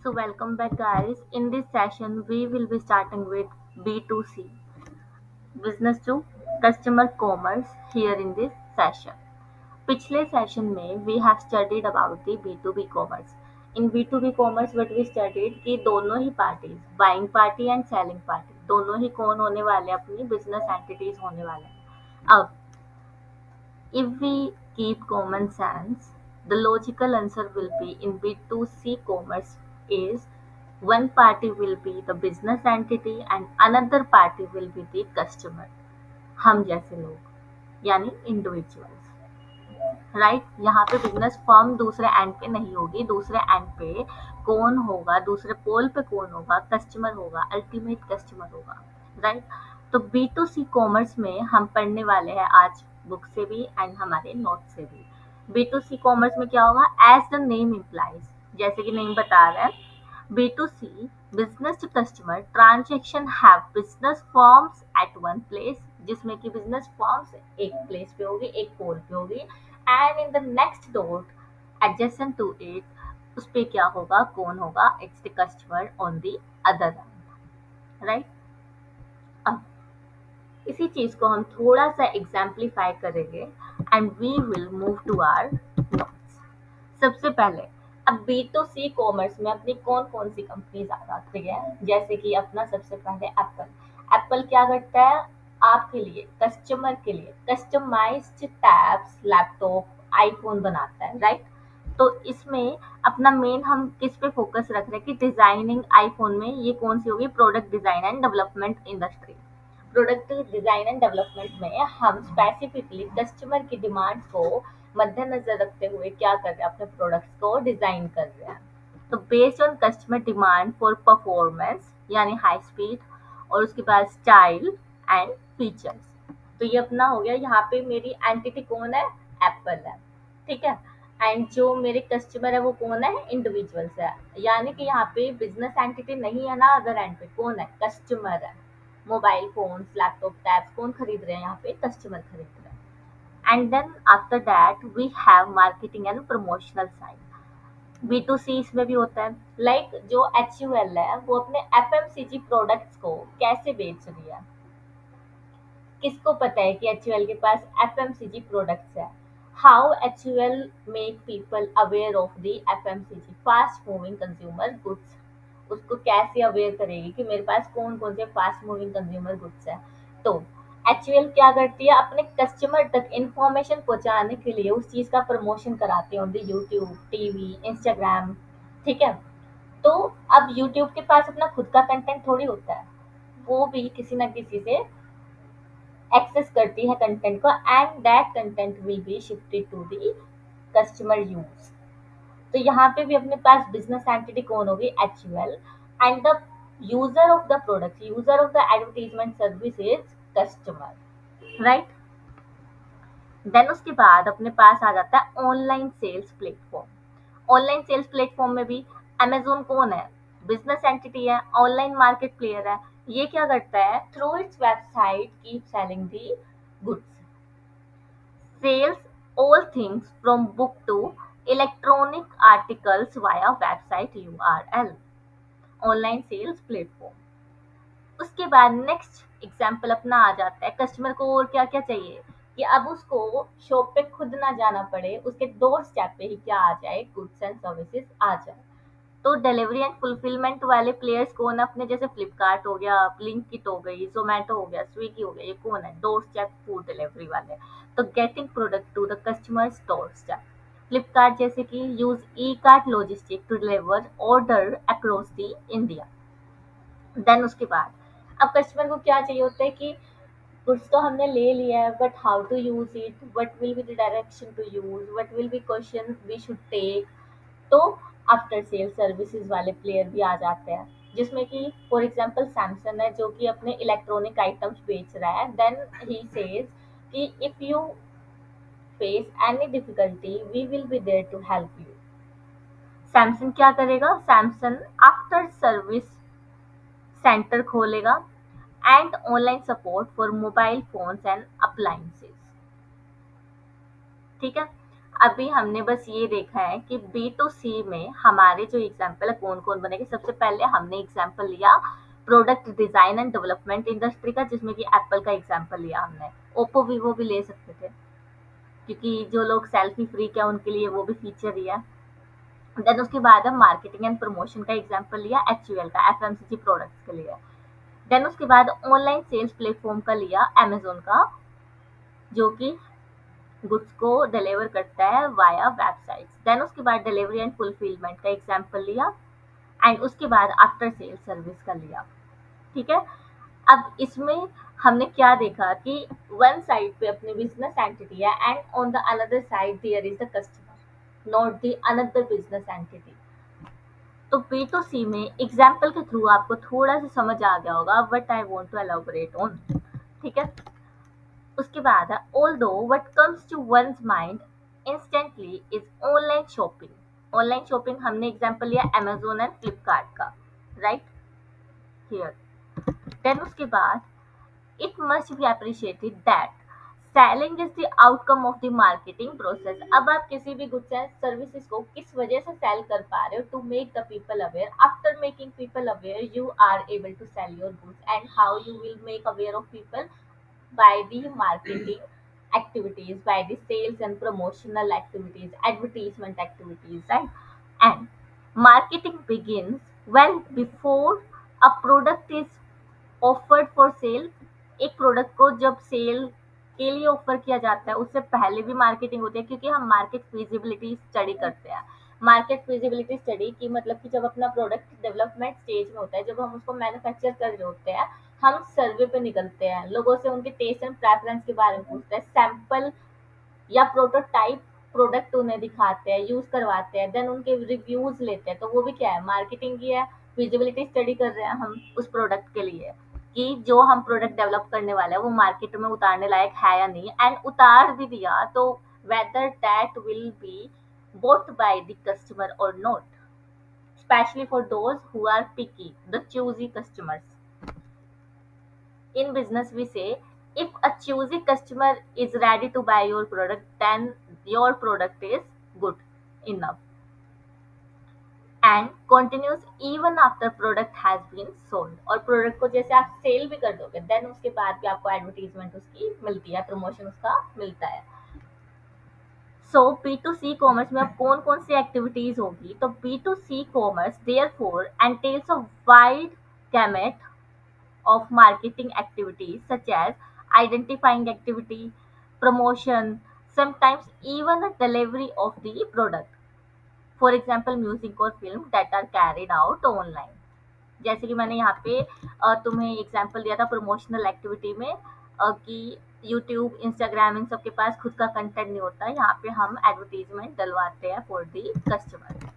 So welcome back guys. In this session we will be starting with B2C, business to customer commerce here in this session. पिछले session में we have studied about the B2B commerce. In B2B commerce what we studied कि दोनों ही parties, buying party and selling party, दोनों ही कौन होने वाले हैं? अपनी business entities होने वाले हैं. अब if we keep common sense, the logical answer will be in B2C commerce is one party will be the business entity and another party will be the customer. हम जैसे लोग यानी इंडिविजुअल्स, राइट. यहाँ पे बिजनेस फर्म दूसरे and पे नहीं होगी. दूसरे एंड पे कौन होगा? दूसरे पोल पे कौन होगा? कस्टमर होगा, अल्टीमेट कस्टमर होगा, राइट. तो बी टू सी कॉमर्स में हम पढ़ने वाले हैं आज बुक से भी एंड हमारे नोट से भी. बी टू सी कॉमर्स में क्या होगा? एज द नेम इम्प्लाइज, जैसे कि नेम बता रहा है, B2C, business to customer transaction have business firms at one place, जिसमें कि business firms एक place पे होगी, एक पोल पे होगी, and in the next dot adjacent to it उस पे क्या होगा? कौन होगा? It's the customer on the other end, right. अब इसी चीज को हम थोड़ा सा एग्जाम्पलीफाई करेंगे and we will move to our notes. सबसे पहले अब बी टू सी कॉमर्स में अपनी कौन कौन सी कंपनीज आ जाती है? जैसे कि अपना सबसे पहले एप्पल. एप्पल क्या करता है? आपके लिए, कस्टमर के लिए कस्टमाइज्ड टैब्स, लैपटॉप, आईफोन बनाता है, राइट. तो इसमें अपना मेन हम किस पे फोकस रख रहे हैं कि डिजाइनिंग आईफोन में ये कौन सी होगी? Product design and development industry. Product design and development में हम स्पेसिफिकली कस्टमर की डिमांड्स को मद्देनजर रखते हुए क्या कर रहे हैं? अपने प्रोडक्ट्स को डिजाइन कर रहे हैं. तो based on customer demand for performance यानी हाई स्पीड, और उसके बाद स्टाइल एंड फीचर्स. तो ये अपना हो गया. यहाँ पे मेरी एंटिटी कौन है? एप्पल है, ठीक है. एंड जो मेरे कस्टमर है वो कौन है? इंडिविजुअल्स है. यानी कि यहाँ पे बिजनेस एंटिटी नहीं है ना, अदर एंड पे कौन है? कस्टमर है. मोबाइल फोन्स, लैपटॉप, टैब्स कौन खरीद रहे हैं? यहाँ पे कस्टमर खरीद रहे हैं. And then after that we have marketing and promotional side. B to C इसमें भी होता है. लाइक जो एच यू एल है वो अपने F M C G products को कैसे बेच रही है? किसको पता है कि एच यू एल के पास F M C G products है? How H U L make people aware of the F M C G, fast moving consumer goods. उसको कैसे अवेयर करेगी कि मेरे पास कौन कौन से फास्ट मूविंग कंज्यूमर गुड्स है? तो एचयूएल क्या करती है? अपने कस्टमर तक इंफॉर्मेशन पहुंचाने के लिए उस चीज का प्रमोशन कराती है on the YouTube, TV, Instagram, ठीक है. तो अब यूट्यूब के पास अपना खुद का कंटेंट थोड़ी होता है, वो भी किसी ना किसी से एक्सेस करती है कंटेंट को, and that content will be shifted to the customer use. तो यहाँ पे भी अपने पास बिजनेस एंटिटी कौन होगी? HUL. And the user of the product, user of the advertisement service is customer, right. Then उसके बाद अपने पास आ जाता है online sales platform. Online sales platform में भी अमेजोन कौन है? बिजनेस एंटिटी है, ऑनलाइन मार्केट प्लेयर है. ये क्या करता है? Through its website keep selling the goods. Sells all things from book to electronic articles via website URL. Online sales platform. उसके बाद नेक्स्ट एग्जाम्पल अपना आ जाता है. कस्टमर को और क्या क्या चाहिए कि अब उसको शॉप पे खुद ना जाना पड़े, उसके डोर स्टेप पे ही क्या आ जाए? गुड्स एंड सर्विसेज आ जाए. तो डिलीवरी एंड फुलफिलमेंट वाले प्लेयर्स कौन है? अपने जैसे फ्लिपकार्ट हो गया, ब्लिंकिट हो गई, जोमेटो हो गया, स्विगी हो गया. ये कौन है? डोर स्टेप फूड डिलीवरी वाले. तो getting product to the customers door step. Flipkart जैसे कि use Ekart logistic to deliver order across the India. Then उसके बाद अब कस्टमर को क्या चाहिए होता है कि गुड्स तो हमने ले लिया है, but how to use it, what will be the direction to use, what will be question we should take. तो आफ्टर सेल सर्विसेज वाले प्लेयर भी आ जाते हैं, जिसमें कि फॉर एग्जांपल सैमसंग है जो कि अपने इलेक्ट्रॉनिक आइटम्स बेच रहा है. देन ही सेज कि if you face any difficulty we will be there to help you. Samsung क्या करेगा? सैमसंग आफ्टर सर्विस सेंटर खोलेगा and online support for mobile phones and appliances, ठीक है. अभी हमने बस ये देखा है कि बी टू सी में हमारे जो एग्जाम्पल है कौन कौन बनेंगे। सबसे पहले हमने एग्जाम्पल लिया product design and development industry का, जिसमें कि एप्पल का एग्जाम्पल लिया हमने। ओप्पो वीवो भी ले सकते थे, क्योंकि जो लोग सेल्फी फ्री क्या उनके लिए वो भी फीचर दिया। देन उसके बाद हम मार्केटिंग एंड प्रमोशन का एग्जाम्पल लिया एचयूएल का, एफएमसीजी प्रोडक्ट्स के लिए। देन उसके बाद ऑनलाइन सेल्स प्लेटफॉर्म का लिया अमेजोन का, जो कि गुड्स को डिलीवर करता है वाया वेबसाइट्स। देन उसके बाद डिलीवरी एंड फुलफिलमेंट का एग्जाम्पल लिया, एंड उसके बाद आफ्टर सेल सर्विस का लिया। ठीक है। अब इसमें हमने क्या देखा कि वन साइड पे अपनी बिजनेस एंटिटी है and on the another side there is the customer, not the another business entity. तो बी टू सी में एग्जाम्पल के थ्रू आपको थोड़ा सा समझ आ गया होगा but I want to elaborate on. ठीक है। उसके बाद है although what comes to one's mind instantly is online shopping. Online shopping हमने एग्जांपल लिया अमेजोन एंड फ्लिपकार्ट का, राइट हियर। देन उसके बाद it must be appreciated that selling is the outcome of the marketing process. अब आप किसी भी goods and services को किस वजह से सेल कर पा रहे हो, to make the people aware. After making people aware you are able to sell your goods, and how you will make aware of people by the marketing activities, by the sales and promotional activities, advertisement activities, right? And marketing begins well before a product is offered for sale. एक product को जब cell के लिए offer किया जाता है उससे पहले भी मार्केटिंग होती है, क्योंकि हम मार्केट फिजिबिलिटी स्टडी करते हैं। मार्केट फिजिबिलिटी स्टडी की मतलब कि जब अपना प्रोडक्ट डेवलपमेंट स्टेज में होता है, जब हम उसको मैन्युफैक्चर कर रहे होते हैं, हम सर्वे पे निकलते हैं, लोगों से उनके टेस्ट एंड प्रेफरेंस के बारे में पूछते हैं, सैंपल या प्रोटोटाइप प्रोडक्ट उन्हें दिखाते हैं, यूज करवाते हैं, देन उनके रिव्यूज लेते हैं। तो वो भी क्या है, मार्केटिंग की है। विजिबिलिटी स्टडी कर रहे हैं हम उस प्रोडक्ट के लिए कि जो हम प्रोडक्ट डेवलप करने वाले हैं वो मार्केट में उतारने लायक है या नहीं, एंड उतार भी दिया तो whether that will B bought by the customer or not, especially for those who are picky, the choosy customers. In business we say if a choosy customer is ready to buy your product, then your product is good enough and continues even after product has been sold। और product को जैसे आप cell भी कर दोगे then उसके बाद भी आपको एडवर्टीजमेंट उसकी मिलती है, प्रमोशन उसका मिलता है। So B to C commerce में अब कौन कौन सी एक्टिविटीज होगी, तो B to C commerce therefore entails a wide gamut of marketing activities such as identifying activity, promotion, sometimes even the delivery of the product. For example, music or film that are carried out online. जैसे कि मैंने यहाँ पे तुम्हें example दिया था promotional activity में कि यूट्यूब इंस्टाग्राम इन सब के पास खुद का कंटेंट नहीं होता, यहाँ पे हम एडवर्टीजमेंट डलवाते हैं फॉर दी कस्टमर।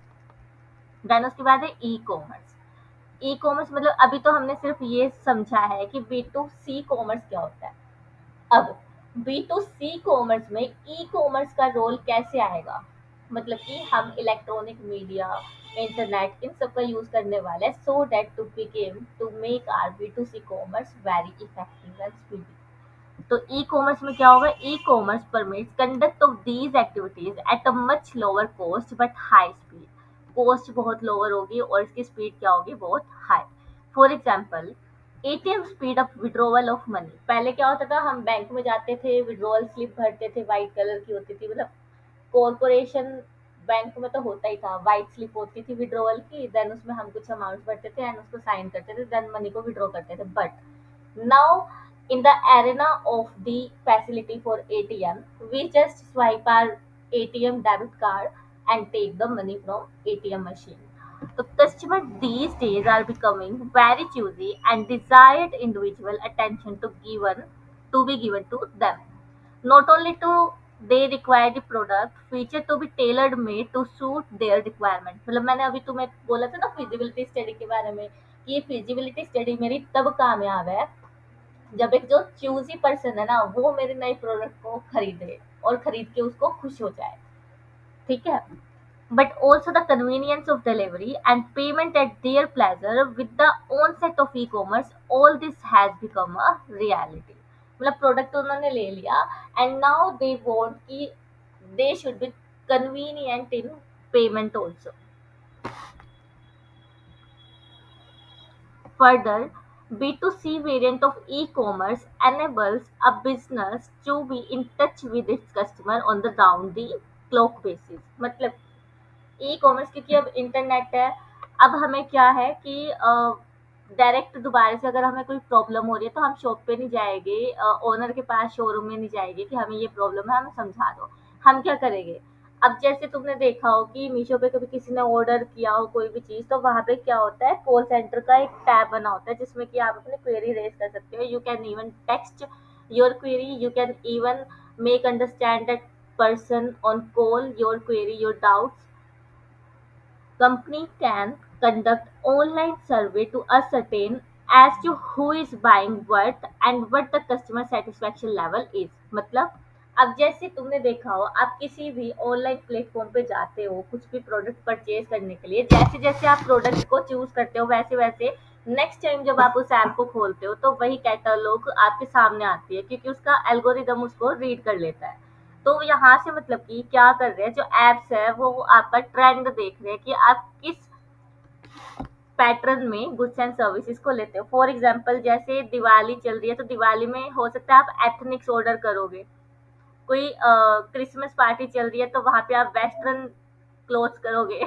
देन उसके बाद है ई कॉमर्स। ई कॉमर्स मतलब अभी तो हमने सिर्फ ये समझा है कि बी टू सी कॉमर्स क्या होता है। अब बी टू सी कॉमर्स में ई कॉमर्स का रोल कैसे आएगा, मतलब कि हम इलेक्ट्रॉनिक मीडिया, इंटरनेट इन सब का यूज करने वाले हैं so that to make our B to C commerce very effective and speedy. तो ई कॉमर्स में क्या होगा, e commerce permits conduct of these activities at a much lower cost but high speed. Cost बहुत lower होगी और इसकी speed क्या होगी, बहुत high. For example ATM speed up withdrawal of money. पहले क्या होता था, हम बैंक में जाते थे, विड्रॉवल स्लिप भरते थे, व्हाइट कलर की होती थी, मतलब कॉर्पोरेशन बैंक में तो होता ही था, व्हाइट स्लिप होती थी विड्रॉवल की, देन उसमें हम कुछ अमाउंट भरते थे एंड उसको साइन करते थे, देन मनी को विड्रॉ करते थे। But now in the arena of the facility for ATM, we just swipe our ATM debit card and take the money from ATM machine. So customers these days are becoming very choosy and desired individual attention to be given to them. Not only to they require the product feature to be tailor made to suit their requirement। मतलब मैंने अभी तुम्हें बोला था ना feasibility study के बारे में कि ये फिजिबिलिटी स्टडी मेरी तब कामयाब है जब एक जो चूजी पर्सन है ना वो मेरे नए प्रोडक्ट को खरीदे और खरीद के उसको खुश हो जाए। ठीक है। But also the convenience of delivery and payment eight there pleasure with the own set of e commerce, all this has become a reality. मतलब प्रोडक्ट उन्होंने ले लिया एंड नाउ दे वांट कि they should be convenient in payment also. Further, B2C variant of e-commerce enables a business to be in touch with its customer on the round the clock basis. मतलब e commerce क्योंकि अब internet है। अब हमें क्या है कि direct दोबारा से अगर हमें कोई प्रॉब्लम हो रही है तो हम शॉप पे नहीं जाएंगे, ओनर के पास शोरूम में नहीं जाएंगे कि हमें ये प्रॉब्लम है, हमें समझा दो। हम क्या करेंगे, अब जैसे तुमने देखा हो कि मीशो पे कभी किसी ने ऑर्डर किया हो कोई भी चीज़, तो वहाँ पे क्या होता है, कॉल सेंटर का एक टैब बना होता है जिसमें कि आप अपनी क्वेरी रेज कर सकते हो। You can even text your query, you can even make understand that person on call your query, your doubts. Company can conduct online survey to ascertain as to who is buying what and what the customer satisfaction level is. मतलब अब जैसे तुमने देखा हो, आप किसी भी online platform पे जाते हो कुछ भी प्रोडक्ट परचेज करने के लिए, जैसे जैसे आप प्रोडक्ट को चूज करते हो वैसे वैसे नेक्स्ट टाइम जब आप उस ऐप को खोलते हो तो वही कैटलॉग आपके सामने आती है, क्योंकि उसका एल्गोरिदम उसको रीड कर लेता है। तो यहाँ से मतलब कि क्या कर रहे हैं जो एप्स है वो आपका ट्रेंड देख रहे हैं कि आप किस पैटर्न में गुड्स एंड सर्विसेज को लेते हो। फॉर एग्जांपल जैसे दिवाली चल रही है तो दिवाली में हो सकता है आप एथनिक्स ऑर्डर करोगे। कोई क्रिसमस पार्टी चल रही है तो वहां पे आप वेस्टर्न क्लोथ्स करोगे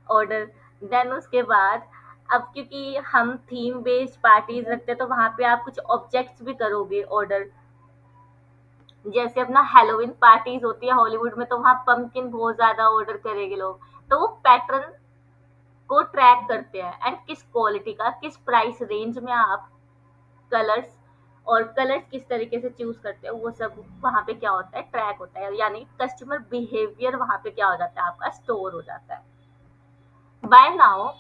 ऑर्डर। देन उसके बाद अब क्योंकि हम थीम बेस्ड पार्टीज रखते हैं तो वहां पे आप कुछ ऑब्जेक्ट्स भी करोगे ऑर्डर। जैसे अपना हेलोवीन पार्टीज होती है हॉलीवुड में तो वहाँ पंपकिन बहुत ज्यादा ऑर्डर करेंगे लोग। तो वो पैटर्न को ट्रैक करते हैं एंड किस क्वालिटी का किस प्राइस रेंज में आप कलर्स और कलर्स किस तरीके से चूज करते हो वो सब वहाँ पे क्या होता है, ट्रैक होता है। यानी कस्टमर बिहेवियर वहाँ पे क्या हो जाता है, आपका स्टोर हो जाता है बाय नाउ।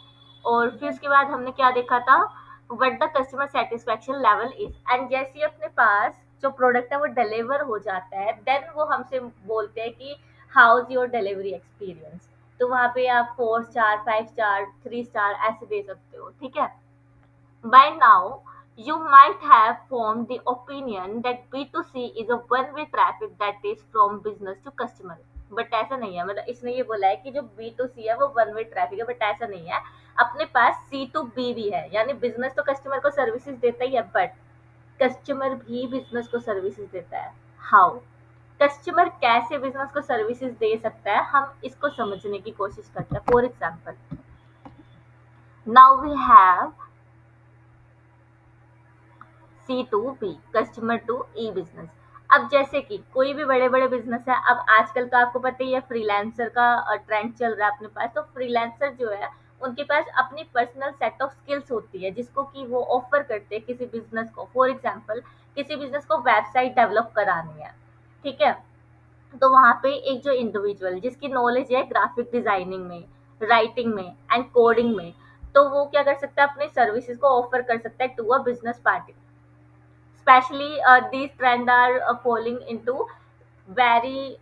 और फिर उसके बाद हमने क्या देखा था, what the customer satisfaction level is. And जैसे ही अपने पास जो प्रोडक्ट है वो डिलीवर हो जाता है देन वो हमसे बोलते हैं कि how is your delivery experience. तो वहाँ पे आप 4 स्टार 5 स्टार 3 स्टार ऐसे दे सकते हो, ठीक है। By now, you might have formed the opinion that B2C is a one-way traffic that is from business to customer. But ऐसा नहीं है, मतलब इसने ये बोला है कि जो B2C है वो वन वे ट्रैफिक है, बट ऐसा नहीं है। अपने पास C2B भी है, यानी बिजनेस तो कस्टमर को सर्विसेज देता ही है बट कस्टमर भी बिजनेस को सर्विसेज देता है। हाउ, कस्टमर कैसे बिजनेस को सर्विसेज दे सकता है, हम इसको समझने की कोशिश करते हैं। For example, now we have C2B, customer to e business. अब जैसे कि कोई भी बड़े बड़े बिजनेस है, अब आजकल का आपको पता ही है फ्रीलांसर का ट्रेंड चल रहा है अपने पास। तो फ्रीलांसर जो है उनके पास अपनी पर्सनल सेट ऑफ स्किल्स होती है जिसको कि वो ऑफर करते हैं किसी बिजनेस को। फॉर एग्जाम्पल किसी बिजनेस को वेबसाइट डेवलप करानी है, ठीक है। तो वहाँ पे एक जो इंडिविजुअल जिसकी नॉलेज है ग्राफिक डिजाइनिंग में, राइटिंग में एंड कोडिंग में, तो वो क्या कर सकता है, अपनी सर्विसेज को ऑफर कर सकता है to a business party. Especially these trends are falling into very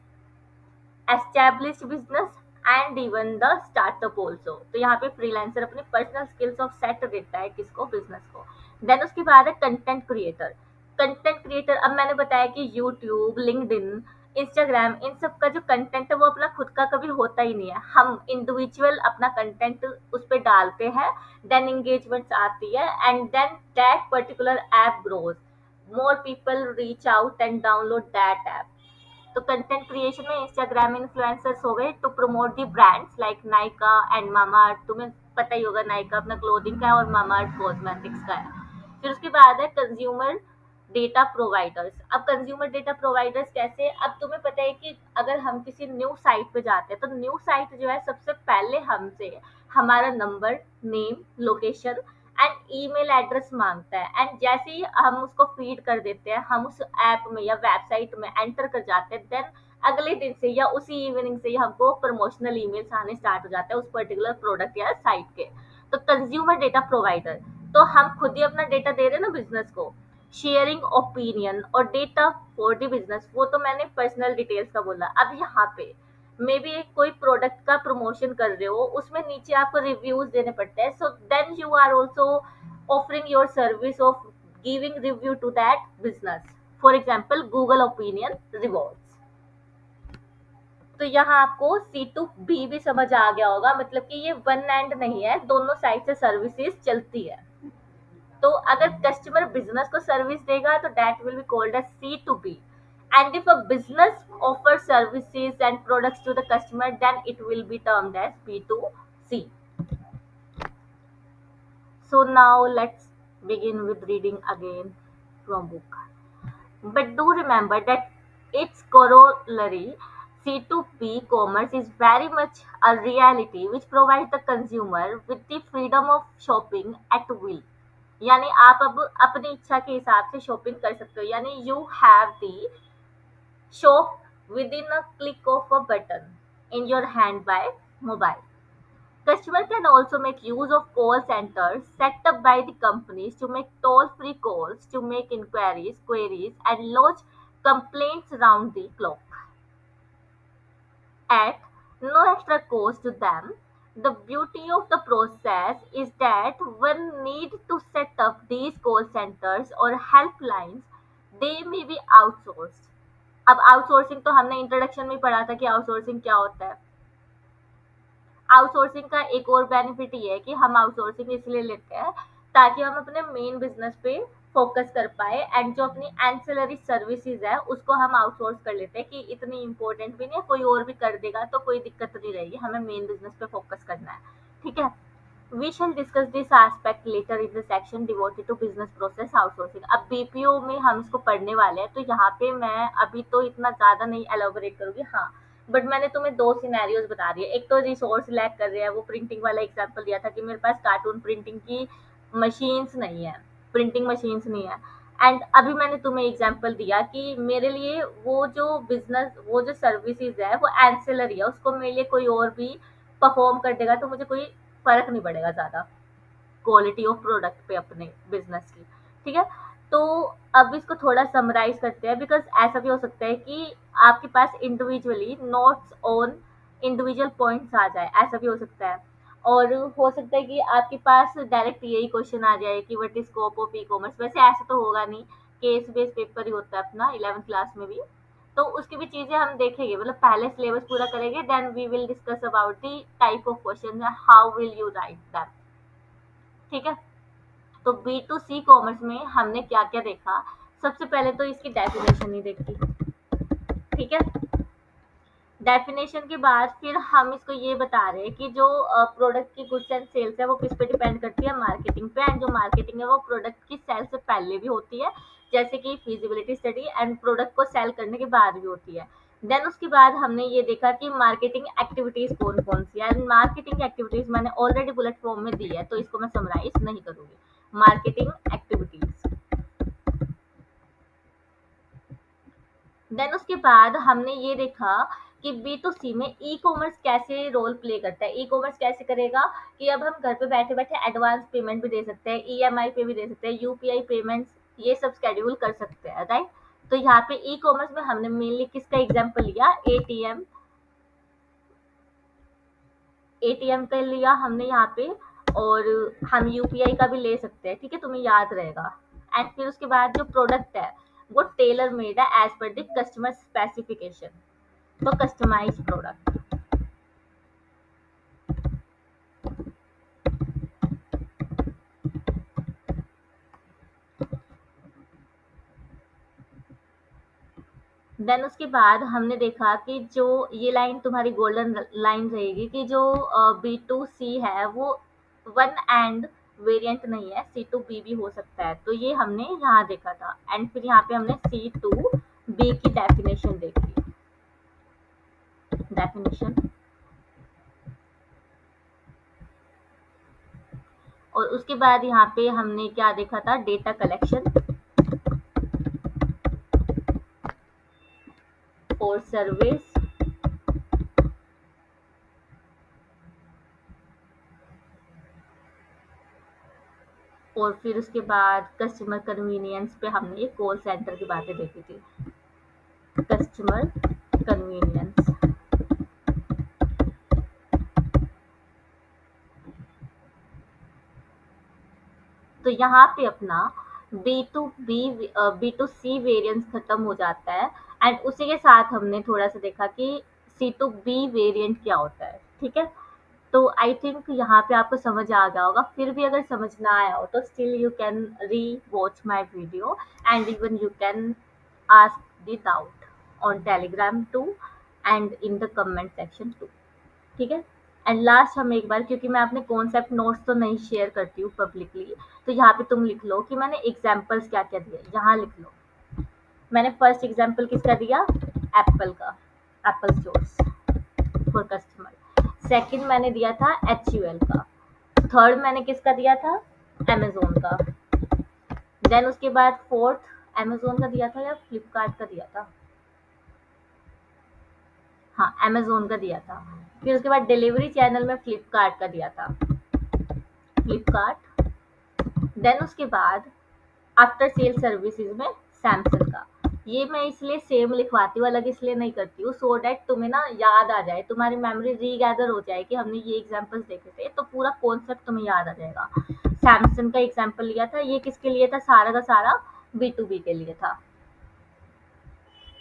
established business and even the startup also। तो यहाँ पे फ्रीलांसर अपनी पर्सनल स्किल्स ऑफ सेट देता है किसको, बिजनेस को। देन उसके बाद है कंटेंट क्रिएटर। कंटेंट क्रिएटर, अब मैंने बताया कि यूट्यूब, लिंक्डइन, इंस्टाग्राम, इन सब का जो कंटेंट है वो अपना खुद का कभी होता ही नहीं है। हम इंडिविजुअल अपना कंटेंट उस पर डालते हैं, देन एंगेजमेंट्स आती है and then that particular app grows, more people reach out and download that app। तो कंटेंट क्रिएशन में इंस्टाग्राम इन्फ्लुएंसर्स हो गए to promote the brands like Nykaa and Mamaearth. तुम्हें पता ही होगा नायका अपना क्लोथिंग का है और मामा अर्थ कॉस्मेटिक्स का है। फिर उसके बाद है कंज्यूमर डेटा प्रोवाइडर्स। अब कंज्यूमर डेटा प्रोवाइडर्स कैसे, अब तुम्हें पता है कि अगर हम किसी न्यू साइट पे जाते हैं तो न्यू साइट जो है सबसे पहले हमसे हमारा number, name, location and email address मांगता है। एंड जैसे ही हम उसको फीड कर देते हैं, हम उस ऐप में या वेबसाइट में एंटर कर जाते हैं, देन अगले दिन से या उसी इवनिंग से ही हमको प्रमोशनल ईमेल्स आने स्टार्ट हो जाते हैं उस पर्टिकुलर प्रोडक्ट या साइट के। तो कंज्यूमर डेटा प्रोवाइडर, तो हम खुद ही अपना डेटा दे रहे हैं ना बिजनेस को। शेयरिंग ओपिनियन और डेटा फॉर द बिजनेस, वो तो मैंने पर्सनल डिटेल्स का बोला। अब यहाँ पे मे बी कोई प्रोडक्ट का प्रमोशन कर रहे हो, उसमें नीचे आपको रिव्यूज देने पड़ते हैं। So then you are also offering your service of giving review to that business. For example Google opinion rewards. तो यहाँ आपको सी टू बी भी समझ आ गया होगा, मतलब कि ये वन एंड नहीं है, दोनों साइड से सर्विसेज चलती है। तो अगर कस्टमर बिजनेस को सर्विस देगा तो that will be called as C to B, and if a business offer services and products to the customer then it will be termed as B to C. So now let's begin with reading again from book. But do remember that its corollary C2B commerce is very much a reality which provides the consumer with the freedom of shopping at will. यानी आप अब अपनी इच्छा के हिसाब से shopping कर सकते हो, यानी you have the shop within a click of a button in your hand by mobile. Customer can also make use of call centers set up by the companies to make toll-free calls, to make inquiries, queries, and lodge complaints round the clock at no extra cost to them. The beauty of the process is that when need to set up these call centers or helplines, they may be outsourced. अब outsourcing तो हमने introduction में पढ़ा था कि outsourcing क्या होता है. आउटसोर्सिंग का एक और बेनिफिट ये है कि हम आउटसोर्सिंग इसलिए लेते हैं ताकि हम अपने मेन बिजनेस पे फोकस कर पाए, एंड जो अपनी एंसिलरी सर्विसेज है उसको हम आउटसोर्स कर लेते हैं कि इतनी इंपॉर्टेंट भी नहीं है, कोई और भी कर देगा तो कोई दिक्कत नहीं रहेगी, हमें मेन बिजनेस पे फोकस करना है. ठीक है. We shall discuss this aspect later in the section devoted to business process outsourcing. अब बीपीओ में हम इसको पढ़ने वाले हैं, तो यहाँ पे मैं अभी तो इतना ज़्यादा नहीं एलोबरेट करूँगी. हाँ, बट मैंने तुम्हें दो सिनेरियोज बता दिए. एक तो रिसोर्स लैक कर रहे हैं, वो प्रिंटिंग वाला एग्जांपल दिया था कि मेरे पास कार्टून प्रिंटिंग की मशीन्स नहीं है, प्रिंटिंग मशीन्स नहीं है. एंड अभी मैंने तुम्हें एग्जांपल दिया कि मेरे लिए वो जो बिजनेस, वो जो सर्विसेज है वो एंसिलरी है, उसको मेरे लिए कोई और भी परफॉर्म कर देगा तो मुझे कोई फर्क नहीं पड़ेगा ज़्यादा क्वालिटी ऑफ प्रोडक्ट पे अपने बिजनेस की. ठीक है. तो अब इसको थोड़ा समराइज करते हैं, बिकॉज ऐसा भी हो सकता है कि आपके पास individually notes on individual points आ जाए, ऐसा भी हो सकता है. और हो सकता है कि आपके पास डायरेक्ट यही क्वेश्चन आ जाए कि what is scope of e commerce. वैसे ऐसा तो होगा नहीं, केस बेस्ड पेपर ही होता है अपना 11th क्लास में भी, तो उसकी भी चीजें हम देखेंगे, मतलब पहले सिलेबस पूरा करेंगे, then we will discuss about the type of question, how will you write them. ठीक है. तो बी टू सी कॉमर्स में हमने क्या क्या देखा. सबसे पहले तो इसकी डेफिनेशन ही देखी. ठीक है. डेफिनेशन के बाद फिर हम इसको ये बता रहे हैं कि जो प्रोडक्ट की गुड्स एंड सेल्स है वो किस पे डिपेंड करती है, मार्केटिंग पे, एंड जो मार्केटिंग है वो प्रोडक्ट की सेल से पहले भी होती है, जैसे कि फिजिबिलिटी स्टडी, एंड प्रोडक्ट को सेल करने के बाद भी होती है. देन उसके बाद हमने ये देखा कि मार्केटिंग एक्टिविटीज कौन कौन सी है, एंड मार्केटिंग एक्टिविटीज मैंने ऑलरेडी बुलेट फॉर्म में दी है तो इसको मैं समराइज नहीं करूंगी. Marketing activities. देन उसके बाद हमने ये देखा कि बी टू सी में ई कॉमर्स कैसे रोल प्ले करता है. ई कॉमर्स कैसे करेगा कि अब हम घर पे बैठे बैठे एडवांस पेमेंट भी दे सकते हैं, ईएमआई पे भी दे सकते हैं, यूपीआई पेमेंट्स, ये सब शेड्यूल कर सकते हैं. राइट. तो यहाँ पे ई कॉमर्स में हमने मेनली किसका एग्जाम्पल लिया, एटीएम. एटीएम का लिया हमने यहाँ पे, और हम यूपीआई का भी ले सकते हैं. ठीक है, तुम्हें याद रहेगा. एंड फिर उसके बाद जो प्रोडक्ट है वो टेलर मेड है as per the customer specification, तो कस्टमाइज प्रोडक्ट. देन उसके बाद हमने देखा कि जो ये लाइन तुम्हारी गोल्डन लाइन रहेगी कि जो बी टू सी है वो वन एंड वेरिएंट नहीं है, सी टू बी भी हो सकता है, तो ये हमने यहाँ देखा था. एंड फिर यहाँ पे हमने सी टू बी की डेफिनेशन देखी. डेफिनेशन. और उसके बाद यहाँ पे हमने क्या देखा था, डेटा कलेक्शन और सर्विस, और फिर उसके बाद कस्टमर कन्वीनियंस पे हमने ये कॉल सेंटर की बातें देखी थी. Customer convenience. तो यहाँ पे अपना बी टू सी वेरिएंस खत्म हो जाता है. एंड उसी के साथ हमने थोड़ा सा देखा कि सी टू बी वेरिएंट क्या होता है, ठीक है। तो आई थिंक यहाँ पे आपको समझ आ गया होगा। फिर भी अगर समझ ना आया हो तो स्टिल यू कैन री watch my video and even you can ask the doubt on telegram too and in the comment section too, ठीक है। एंड लास्ट हम एक बार, क्योंकि मैं अपने कॉन्सेप्ट नोट्स तो नहीं शेयर करती हूँ पब्लिकली, तो यहाँ पे तुम लिख लो कि मैंने एग्जाम्पल्स क्या क्या दिए, यहाँ लिख लो। मैंने फर्स्ट एग्जाम्पल किसका दिया, एप्पल का, Apple stores for customer. Second मैंने दिया था HUL का। थर्ड मैंने किसका दिया था, अमेजोन का। देन उसके बाद फोर्थ अमेजोन का दिया था या फ्लिपकार्ट का दिया था, हाँ अमेजोन का दिया था। फिर उसके बाद डिलीवरी चैनल में फ्लिपकार्ट का दिया था, फ्लिपकार्ट। देन उसके बाद आफ्टर सेल सर्विसेज में सैमसंग का। ये मैं इसलिए सेम लिखवाती हूँ, अलग इसलिए नहीं करती हूँ, सो डैट तुम्हें ना याद आ जाए, तुम्हारी मेमोरी रीगैदर हो जाए कि हमने ये एग्जांपल्स देखे थे, तो पूरा कॉन्सेप्ट तुम्हें याद आ जाएगा। सैमसंग का एग्जांपल लिया था, ये किसके लिए था, सारा का सारा B2B के लिए था,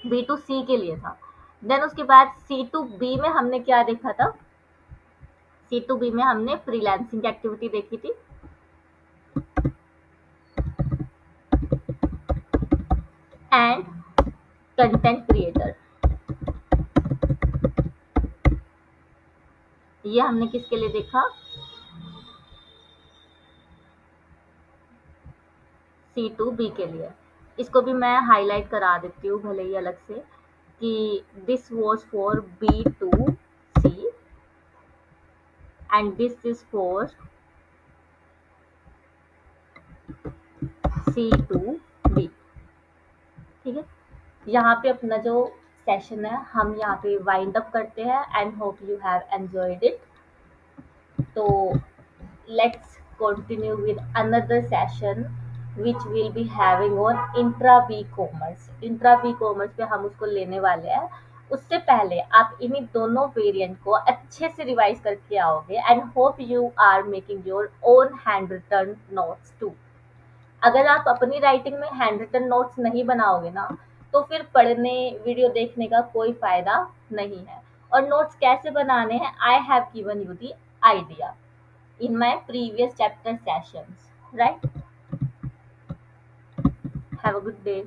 B2C के लिए था। देन उसके बाद C2B में हमने क्या देखा था, C2B में हमने फ्रीलांसिंग की एक्टिविटी देखी थी, एंड कंटेंट क्रिएटर। ये हमने किसके लिए देखा, C2B के लिए। इसको भी मैं हाईलाइट करा देती हूँ भले ही अलग से, कि this was for B2C and this is for C2B, ठीक है। यहाँ पे अपना जो सेशन है हम यहाँ पे वाइंड अप करते हैं and hope you have enjoyed it. तो let's continue with another session which will be having on intra commerce। Intra B commerce पे हम उसको लेने वाले हैं। उससे पहले आप इन्हीं दोनों वेरिएंट को अच्छे से रिवाइज करके आओगे and hope you are making your own hand written notes too. अगर आप अपनी राइटिंग में हैंड रिटन नोट्स नहीं बनाओगे ना, तो फिर पढ़ने वीडियो देखने का कोई फायदा नहीं है। और नोट्स कैसे बनाने हैं, I have given you the idea in my previous chapter sessions, right? Have a good day.